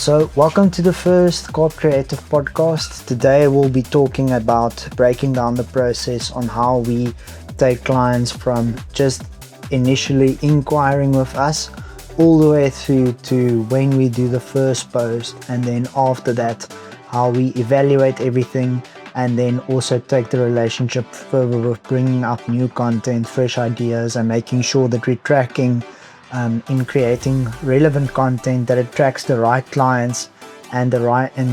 So, welcome to the first Kaap Creative Podcast. Today we'll be talking about breaking down the process on how we take clients from just initially inquiring with us all the way through to when we do the first post, and then after that how we evaluate everything, and then also take the relationship further with bringing up new content, fresh ideas, and making sure that we're tracking in creating relevant content that attracts the right clients and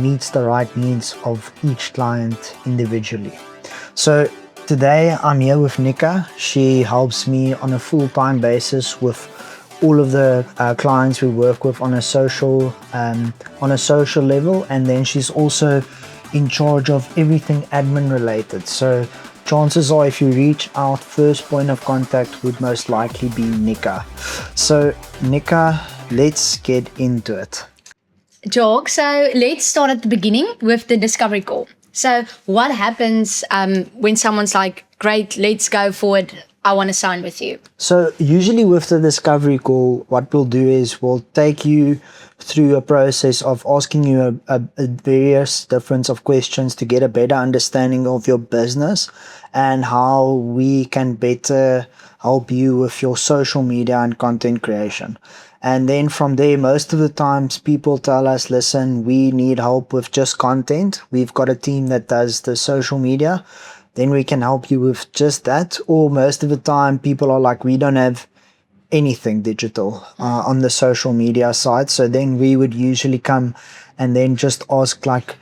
meets the right needs of each client individually. So today I'm here with Nika. She helps me on a full-time basis with all of the clients we work with on a social level, and then she's also in charge of everything admin related. So chances are, if you reach out, first point of contact would most likely be Nika. So Nika, let's get into it. Jorg, so let's start at the beginning with the discovery call. So what happens when someone's like, great, let's go forward, I want to sign with you? So usually with the discovery call, what we'll do is we'll take you through a process of asking you a various different of questions to get a better understanding of your business and how we can better help you with your social media and content creation. And then from there, most of the times people tell us, listen, we need help with just content. We've got a team that does the social media. Then we can help you with just that. Or most of the time people are like, we don't have anything digital on the social media side. So then we would usually come and then just ask like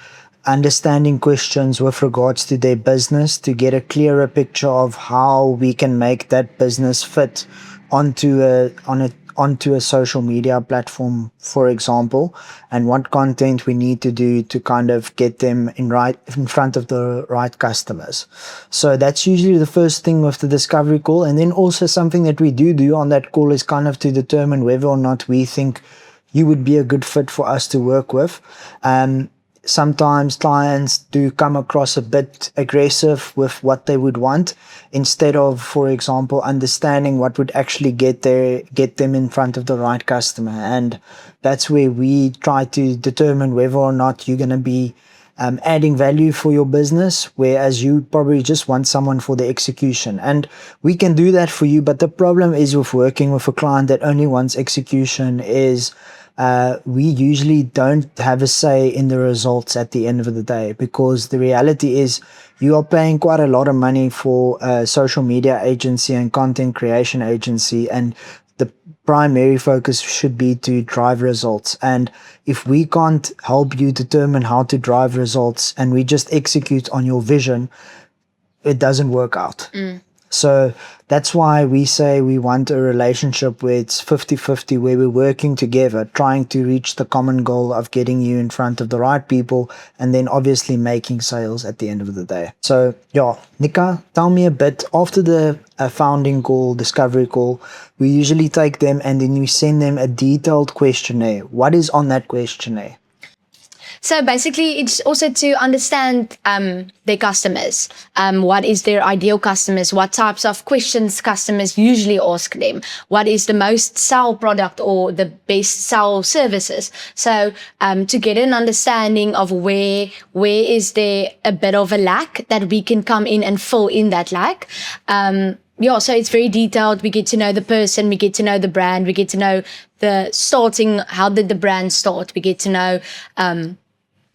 understanding questions with regards to their business to get a clearer picture of how we can make that business fit onto a social media platform, for example, and what content we need to do to kind of get them in front of the right customers. So that's usually the first thing with the discovery call. And then also something that we do on that call is kind of to determine whether or not we think you would be a good fit for us to work with. Sometimes clients do come across a bit aggressive with what they would want, instead of, for example, understanding what would actually get them in front of the right customer. And that's where we try to determine whether or not you're going to be adding value for your business, whereas you probably just want someone for the execution. And we can do that for you, but the problem is with working with a client that only wants execution is we usually don't have a say in the results at the end of the day, because the reality is you are paying quite a lot of money for a social media agency and content creation agency, and the primary focus should be to drive results. And if we can't help you determine how to drive results and we just execute on your vision, it doesn't work out. So that's why we say we want a relationship where it's 50-50, where we're working together, trying to reach the common goal of getting you in front of the right people, and then obviously making sales at the end of the day. So yeah, Nika, tell me a bit. After the founding call, discovery call, we usually take them and then we send them a detailed questionnaire. What is on that questionnaire? So basically, it's also to understand their customers. What is their ideal customers? What types of questions customers usually ask them? What is the most sell product or the best sell services? So to get an understanding of where is there a bit of a lack that we can come in and fill in that lack. Yeah, so it's very detailed. We get to know the person, we get to know the brand, we get to know the starting, how did the brand start? We get to know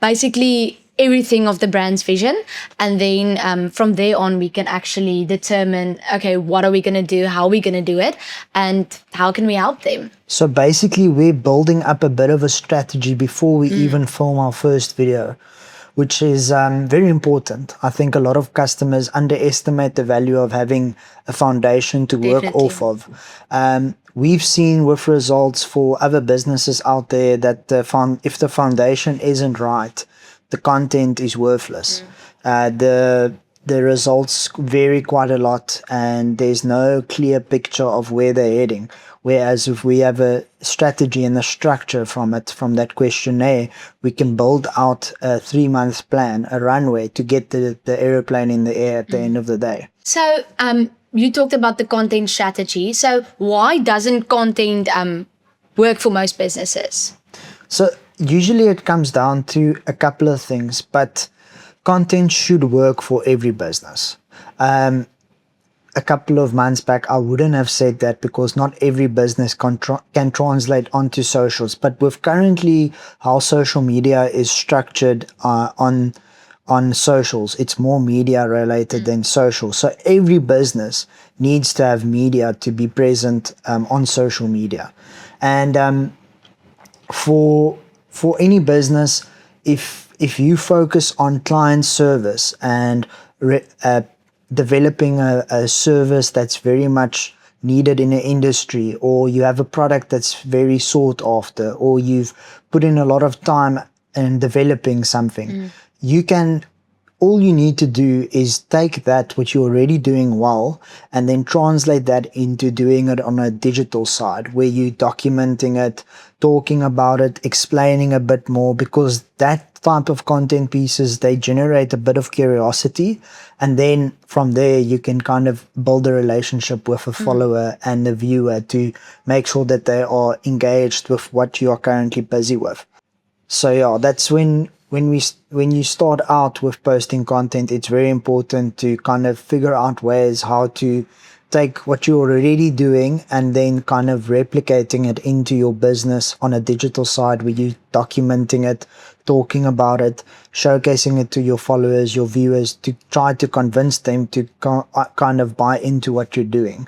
basically everything of the brand's vision. And then from there on, we can actually determine, okay, what are we going to do? How are we going to do it? And how can we help them? So basically, we're building up a bit of a strategy before we even film our first video, which is very important. I think a lot of customers underestimate the value of having a foundation to work off of. We've seen with results for other businesses out there that if the foundation isn't right, the content is worthless. The results vary quite a lot, and there's no clear picture of where they're heading. Whereas if we have a strategy and a structure from that questionnaire, we can build out a 3-month plan, a runway to get the airplane in the air at the end of the day. So you talked about the content strategy. So why doesn't content work for most businesses? So usually it comes down to a couple of things, but content should work for every business. A couple of months back, I wouldn't have said that because not every business can translate onto socials. But with currently how social media is structured on socials, it's more media related than social. So every business needs to have media to be present on social media, and for any business, if you focus on client service and developing a service that's very much needed in an industry, or you have a product that's very sought after, or you've put in a lot of time in developing something, you can all you need to do is take that which you're already doing well and then translate that into doing it on a digital side where you're documenting it, talking about it, explaining a bit more, because that type of content pieces, they generate a bit of curiosity, and then from there you can kind of build a relationship with a follower and the viewer to make sure that they are engaged with what you are currently busy with. So yeah, that's when you start out with posting content, it's very important to kind of figure out ways how to take what you're already doing and then kind of replicating it into your business on a digital side where you're documenting it, talking about it, showcasing it to your followers, your viewers, to try to convince them to kind of buy into what you're doing.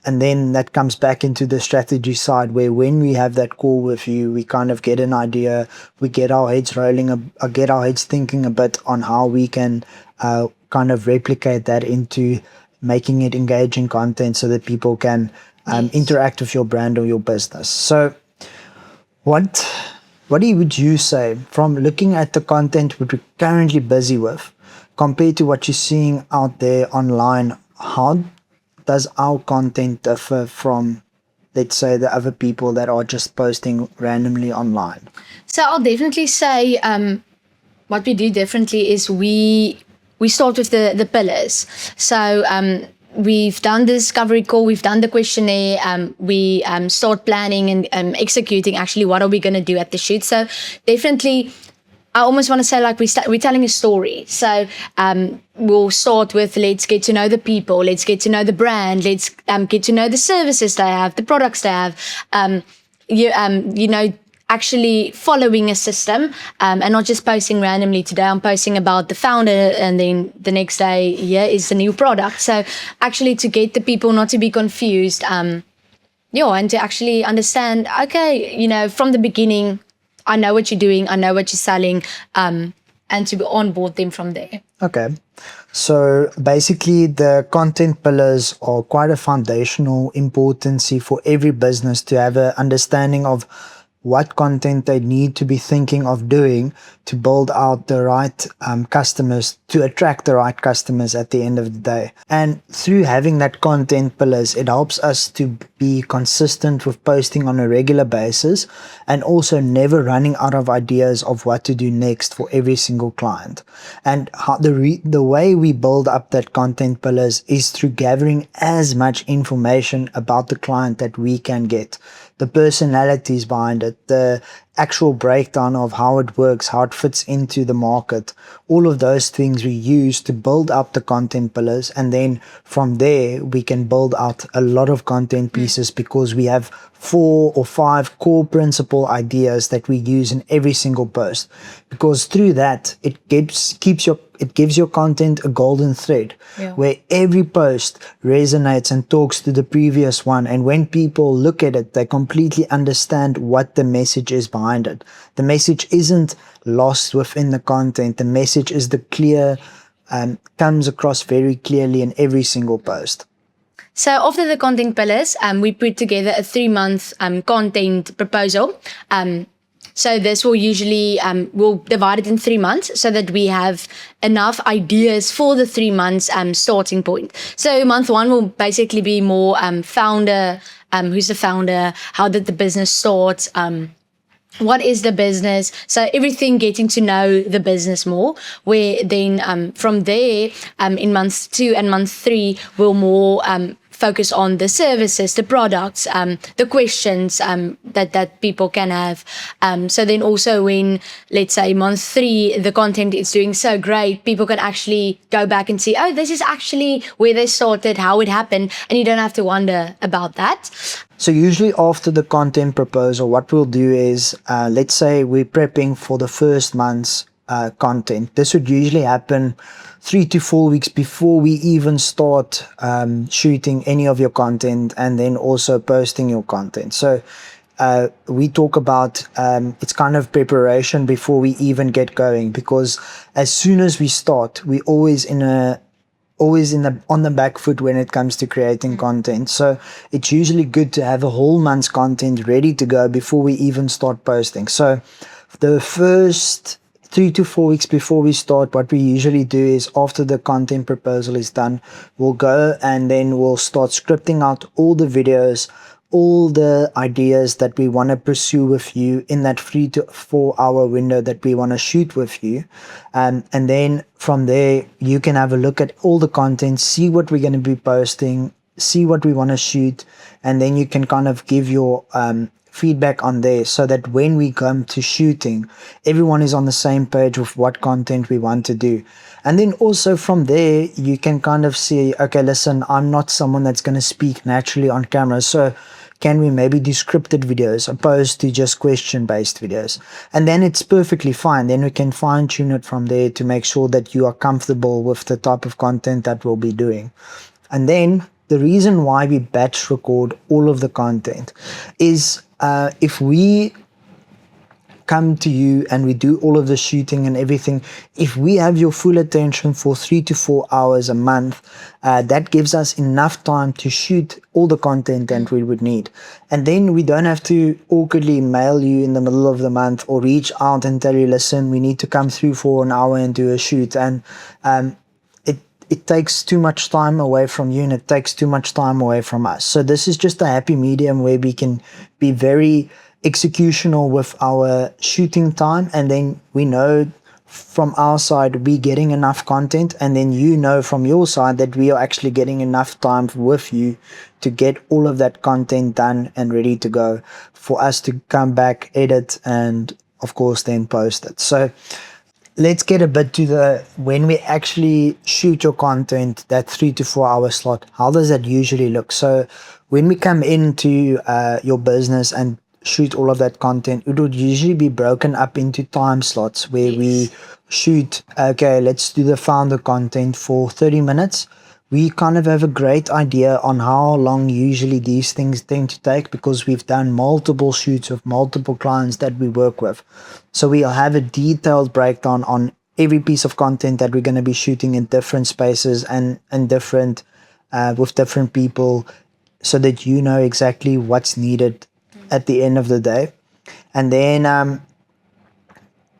And then that comes back into the strategy side where when we have that call with you, we kind of get an idea, we get our heads rolling, get our heads thinking a bit on how we can kind of replicate that into making it engaging content so that people can interact with your brand or your business. So what would you say from looking at the content which we're currently busy with compared to what you're seeing out there online? How does our content differ from, let's say, the other people that are just posting randomly online? So I'll definitely say what we do differently is we start with the pillars. So we've done the discovery call, we've done the questionnaire, we start planning and executing actually what are we going to do at the shoot. So definitely, I almost want to say like we're telling a story. So we'll start with, let's get to know the people, let's get to know the brand, let's get to know the services they have, the products they have, actually following a system and not just posting randomly. Today I'm posting about the founder and then the next day here is the new product. So actually to get the people not to be confused, and to actually understand, okay, from the beginning, I know what you're doing, I know what you're selling, and to onboard them from there. Okay. So basically the content pillars are quite a foundational importance for every business to have an understanding of what content they need to be thinking of doing to build out the right customers, to attract the right customers at the end of the day. And through having that content pillars, it helps us to be consistent with posting on a regular basis and also never running out of ideas of what to do next for every single client. And how the way we build up that content pillars is through gathering as much information about the client that we can get. The personalities behind it, the actual breakdown of how it works, how it fits into the market, all of those things we use to build up the content pillars. And then from there, we can build out a lot of content pieces because we have 4 or 5 core principle ideas that we use in every single post. Because through that, it gives your content a golden thread where every post resonates and talks to the previous one. And when people look at it, they completely understand what the message is behind it. The message isn't lost within the content. The message is the clear, comes across very clearly in every single post. So after the content pillars, we put together a 3-month content proposal. So this will usually, we'll divide it in 3 months so that we have enough ideas for the 3 months starting point. So month 1 will basically be more founder, who's the founder, how did the business start, what is the business? So everything getting to know the business more, where then from there in month 2 and month 3 we'll more focus on the services, the products, the questions that people can have. So then also when, let's say, month 3, the content is doing so great, people can actually go back and see, oh, this is actually where they started, how it happened, and you don't have to wonder about that. So usually after the content proposal, what we'll do is, let's say we're prepping for the first month's content. This would usually happen 3 to 4 weeks before we even start shooting any of your content and then also posting your content. So we talk about it's kind of preparation before we even get going, because as soon as we start, we always on the back foot when it comes to creating content. So it's usually good to have a whole month's content ready to go before we even start posting. So the first 3 to 4 weeks before we start, what we usually do is, after the content proposal is done, we'll go and then we'll start scripting out all the videos, all the ideas that we want to pursue with you in that 3 to 4 hour window that we want to shoot with you. And then from there, you can have a look at all the content, see what we're going to be posting, see what we want to shoot, and then you can kind of give your feedback on there, so that when we come to shooting, everyone is on the same page with what content we want to do. And then also from there, you can kind of see, okay, listen, I'm not someone that's going to speak naturally on camera, so can we maybe do scripted videos opposed to just question-based videos? And then it's perfectly fine. Then we can fine-tune it from there to make sure that you are comfortable with the type of content that we'll be doing. And then the reason why we batch record all of the content is, if we come to you and we do all of the shooting and everything, if we have your full attention for 3 to 4 hours a month, that gives us enough time to shoot all the content that we would need. And then we don't have to awkwardly mail you in the middle of the month or reach out and tell you, listen, we need to come through for an hour and do a shoot. And it takes too much time away from you, and it takes too much time away from us. So this is just a happy medium where we can be very executional with our shooting time, and then we know from our side we're getting enough content, and then you know from your side that we are actually getting enough time with you to get all of that content done and ready to go for us to come back, edit, and of course then post it. So let's get a bit to when we actually shoot your content, that 3 to 4 hour slot. How does that usually look? So when we come into your business and shoot all of that content, it would usually be broken up into time slots where we shoot, okay, let's do the founder content for 30 minutes. We kind of have a great idea on how long usually these things tend to take, because we've done multiple shoots with multiple clients that we work with. So we'll have a detailed breakdown on every piece of content that we're going to be shooting in different spaces and different with different people, so that you know exactly what's needed at the end of the day. And then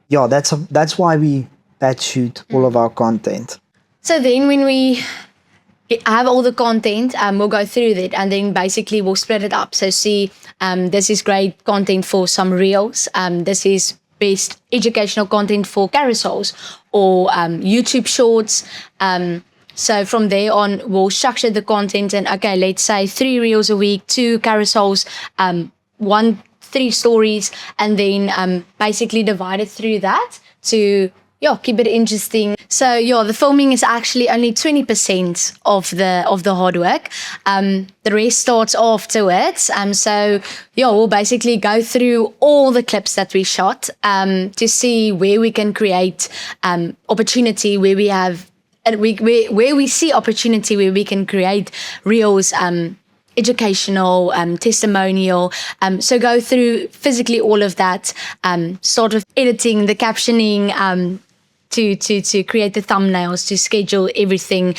that's why we batch shoot all of our content. So then when we have all the content, we'll go through that, and then basically we'll split it up. So see, this is great content for some reels. This is best educational content for carousels or YouTube shorts. So from there on, we'll structure the content, and okay, let's say 3 reels a week, 2 carousels, 3 stories, and then basically divide it through that to keep it interesting. So the filming is actually only 20% of the hard work. The rest starts afterwards. So we'll basically go through all the clips that we shot to see where we can create opportunity, where we have where we see opportunity, where we can create reels, educational, testimonial. So go through physically all of that, start with editing, the captioning, to create the thumbnails, to schedule everything.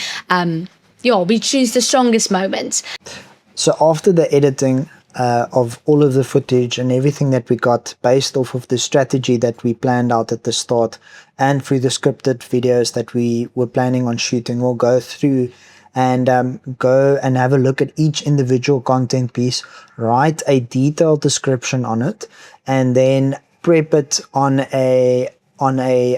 We choose the strongest moments. So after the editing of all of the footage and everything that we got based off of the strategy that we planned out at the start, and through the scripted videos that we were planning on shooting, we'll go through and go and have a look at each individual content piece, write a detailed description on it, and then prep it on a on a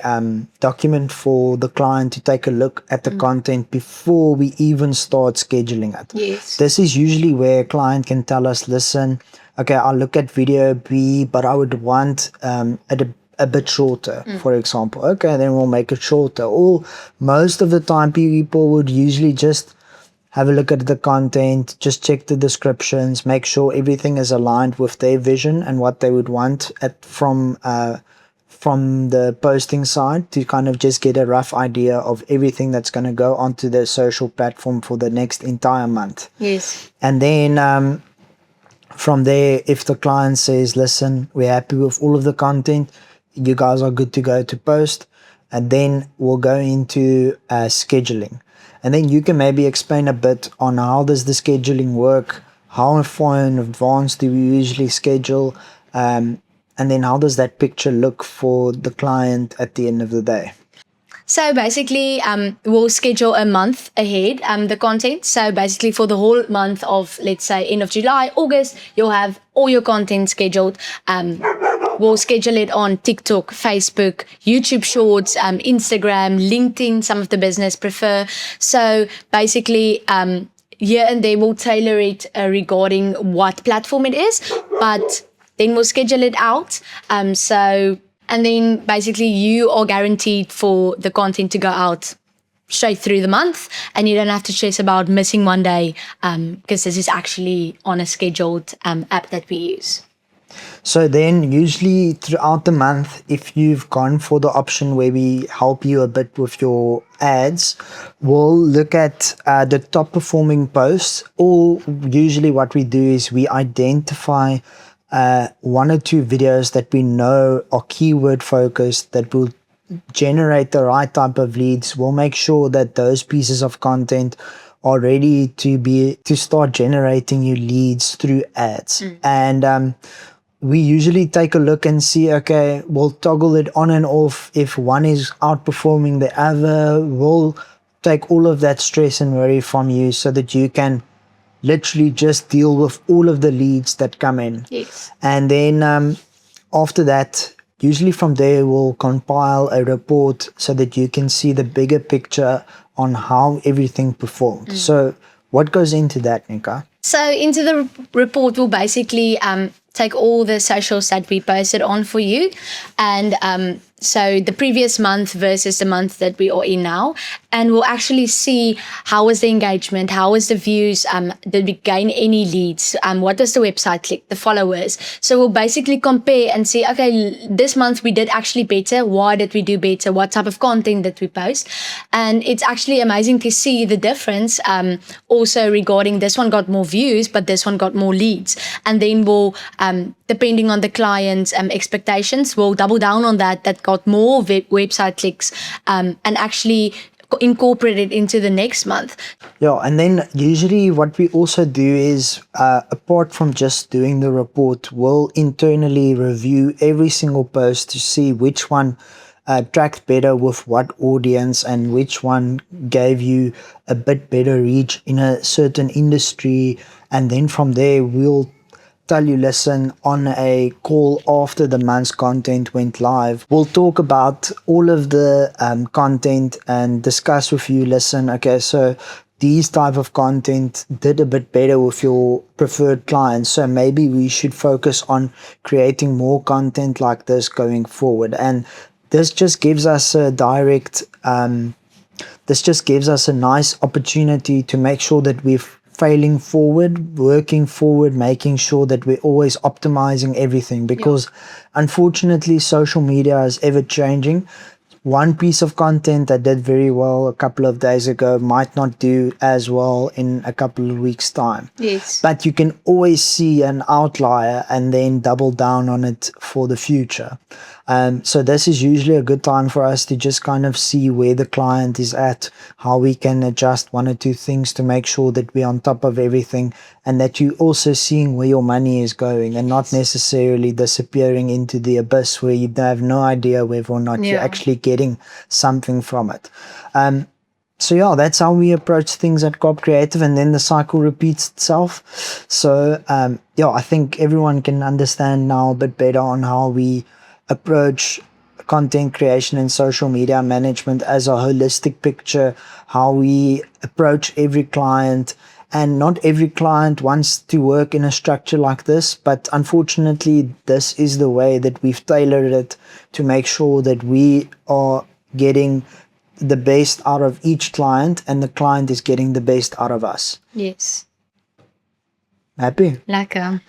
document for the client to take a look at the content before we even start scheduling it. Yes. This is usually where a client can tell us, listen, okay, I'll look at video B, but I would want a bit shorter, for example. Okay, then we'll make it shorter. Or most of the time, people would usually just have a look at the content, just check the descriptions, make sure everything is aligned with their vision and what they would want from the posting side, to kind of just get a rough idea of everything that's going to go onto the social platform for the next entire month. Yes. And then from there, if the client says, listen, we're happy with all of the content, you guys are good to go to post, and then we'll go into scheduling. And then you can maybe explain a bit on how does the scheduling work, how far in advance do we usually schedule, and then how does that picture look for the client at the end of the day. So basically, we'll schedule a month ahead the content. So basically for the whole month of, let's say, end of July, August, you'll have all your content scheduled. We'll schedule it on TikTok, Facebook, YouTube Shorts, Instagram, LinkedIn, some of the business prefer. So basically, here and there we'll tailor it regarding what platform it is, but then we'll schedule it out. And then basically you are guaranteed for the content to go out straight through the month, and you don't have to stress about missing one day because this is actually on a scheduled app that we use. So then usually throughout the month, if you've gone for the option where we help you a bit with your ads, we'll look at the top performing posts, or usually what we do is we identify one or two videos that we know are keyword focused, that will generate the right type of leads. We'll make sure that those pieces of content are ready to start generating you leads through ads. And we usually take a look and see, okay, we'll toggle it on and off. If one is outperforming the other, we'll take all of that stress and worry from you so that you can literally just deal with all of the leads that come in. Yes. And then after that, usually from there, we'll compile a report so that you can see the bigger picture on how everything performed. So what goes into that, Nika? So into the report, we'll basically take all the socials that we posted on for you, and so the previous month versus the month that we are in now, and we'll actually see how was the engagement, how was the views, did we gain any leads, what was the website click, the followers. So we'll basically compare and see, okay, this month we did actually better. Why did we do better? What type of content did we post? And it's actually amazing to see the difference also regarding this one got more views, but this one got more leads. And then we'll, depending on the client's expectations, we'll double down on that got more website clicks and actually incorporate it into the next month. Yeah, and then usually what we also do is, apart from just doing the report, we'll internally review every single post to see which one tracked better with what audience and which one gave you a bit better reach in a certain industry. And then from there, we'll tell you, listen, on a call after the month's content went live, we'll talk about all of the content and discuss with you, listen, okay, so these type of content did a bit better with your preferred clients, so maybe we should focus on creating more content like this going forward. And this just gives us a nice opportunity to make sure that we're failing forward, working forward, making sure that we're always optimizing everything, because unfortunately social media is ever changing. One piece of content that did very well a couple of days ago might not do as well in a couple of weeks' time. Yes. But you can always see an outlier and then double down on it for the future. So this is usually a good time for us to just kind of see where the client is at, how we can adjust one or two things to make sure that we're on top of everything, and that you're also seeing where your money is going and not necessarily disappearing into the abyss where you have no idea whether or not you're actually getting something from it. So yeah, that's how we approach things at Kaap Creative, and then the cycle repeats itself. So I think everyone can understand now a bit better on how we approach content creation and social media management as a holistic picture, how we approach every client. And not every client wants to work in a structure like this, but unfortunately, this is the way that we've tailored it to make sure that we are getting the best out of each client and the client is getting the best out of us. Yes. Happy? Lekker.